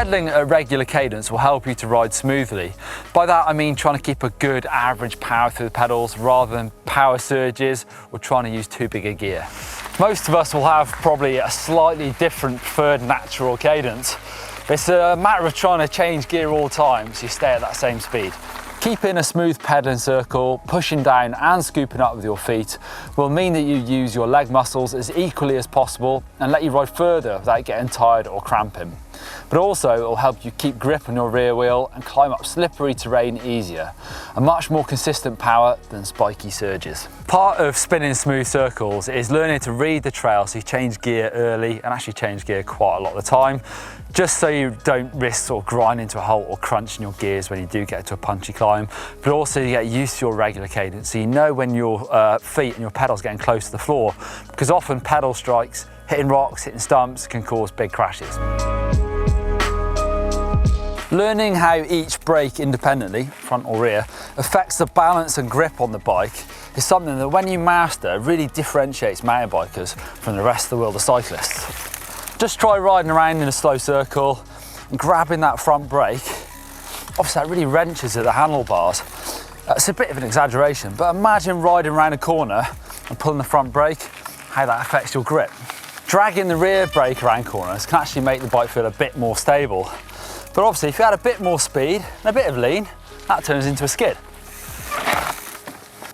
Pedalling at a regular cadence will help you to ride smoothly. By that I mean trying to keep a good average power through the pedals rather than power surges or trying to use too big a gear. Most of us will have probably a slightly different preferred natural cadence. It's a matter of trying to change gear all the time so you stay at that same speed. Keeping a smooth pedaling circle, pushing down and scooping up with your feet will mean that you use your leg muscles as equally as possible and let you ride further without getting tired or cramping. But also it will help you keep grip on your rear wheel and climb up slippery terrain easier. A much more consistent power than spiky surges. Part of spinning smooth circles is learning to read the trail so you change gear early and actually change gear quite a lot of the time, just so you don't risk sort of grinding to a halt or crunching your gears when you do get to a punchy climb, but also you get used to your regular cadence so you know when your feet and your pedals getting close to the floor, because often pedal strikes, hitting rocks, hitting stumps can cause big crashes. Learning how each brake independently, front or rear, affects the balance and grip on the bike is something that when you master really differentiates mountain bikers from the rest of the world of cyclists. Just try riding around in a slow circle and grabbing that front brake. Obviously that really wrenches at the handlebars. It's a bit of an exaggeration, but imagine riding around a corner and pulling the front brake, how that affects your grip. Dragging the rear brake around corners can actually make the bike feel a bit more stable. But obviously if you add a bit more speed and a bit of lean, that turns into a skid.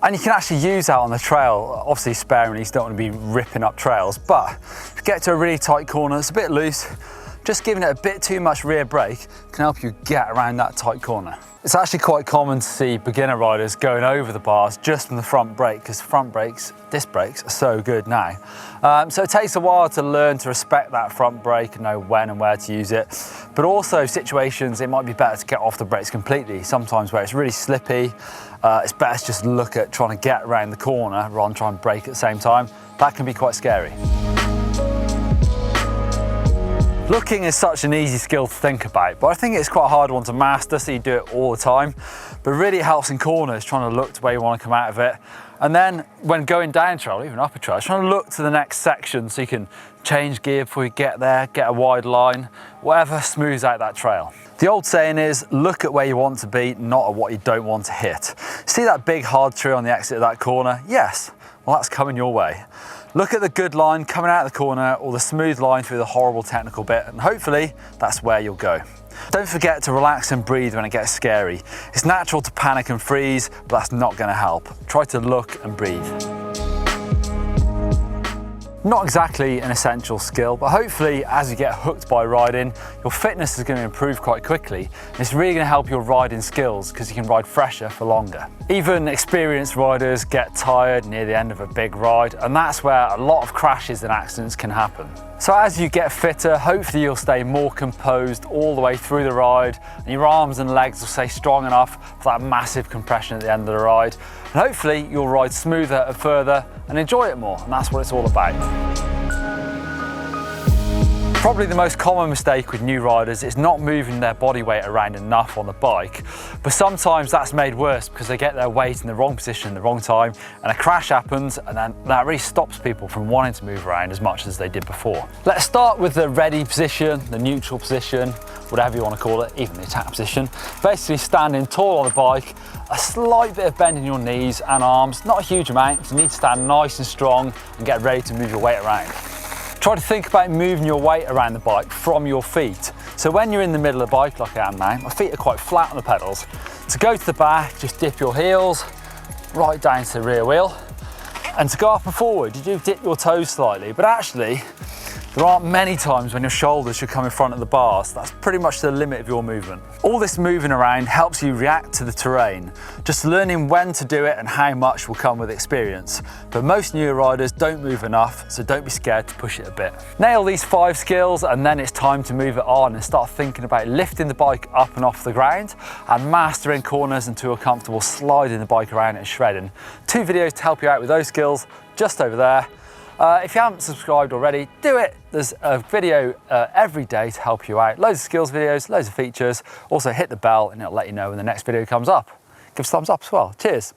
And you can actually use that on the trail, obviously sparingly, you don't want to be ripping up trails, but if you get to a really tight corner, it's a bit loose, just giving it a bit too much rear brake can help you get around that tight corner. It's actually quite common to see beginner riders going over the bars just from the front brake, because front brakes, disc brakes, are so good now. So it takes a while to learn to respect that front brake and know when and where to use it. But also situations, it might be better to get off the brakes completely. Sometimes where it's really slippy, it's better to just look at trying to get around the corner rather than try and brake at the same time. That can be quite scary. Looking is such an easy skill to think about, but I think it's quite a hard one to master, so you do it all the time. But really it helps in corners, trying to look to where you want to come out of it. And then when going down trail, even up a trail, trying to look to the next section so you can change gear before you get there, get a wide line, whatever smooths out that trail. The old saying is, look at where you want to be, not at what you don't want to hit. See that big hard tree on the exit of that corner? Yes, well that's coming your way. Look at the good line coming out of the corner or the smooth line through the horrible technical bit, and hopefully that's where you'll go. Don't forget to relax and breathe when it gets scary. It's natural to panic and freeze, but that's not going to help. Try to look and breathe. Not exactly an essential skill, but hopefully as you get hooked by riding, your fitness is going to improve quite quickly. And it's really going to help your riding skills because you can ride fresher for longer. Even experienced riders get tired near the end of a big ride, and that's where a lot of crashes and accidents can happen. So as you get fitter, hopefully you'll stay more composed all the way through the ride, and your arms and legs will stay strong enough for that massive compression at the end of the ride. And hopefully you'll ride smoother and further and enjoy it more, and that's what it's all about. Probably the most common mistake with new riders is not moving their body weight around enough on the bike, but sometimes that's made worse because they get their weight in the wrong position at the wrong time and a crash happens, and then that really stops people from wanting to move around as much as they did before. Let's start with the ready position, the neutral position, whatever you want to call it, even the attack position. Basically standing tall on the bike, a slight bit of bend in your knees and arms, not a huge amount, because you need to stand nice and strong and get ready to move your weight around. Try to think about moving your weight around the bike from your feet. So when you're in the middle of the bike, like I am now, my feet are quite flat on the pedals. To go to the back, just dip your heels right down to the rear wheel. And to go up and forward, you do dip your toes slightly, but actually, there aren't many times when your shoulders should come in front of the bar, so that's pretty much the limit of your movement. All this moving around helps you react to the terrain. Just learning when to do it and how much will come with experience. But most newer riders don't move enough, so don't be scared to push it a bit. Nail these 5 skills and then it's time to move it on and start thinking about lifting the bike up and off the ground and mastering corners until you're comfortable sliding the bike around and shredding. 2 videos to help you out with those skills just over there. If you haven't subscribed already, do it. There's a video every day to help you out. Loads of skills videos, loads of features. Also hit the bell and it'll let you know when the next video comes up. Give us a thumbs up as well. Cheers.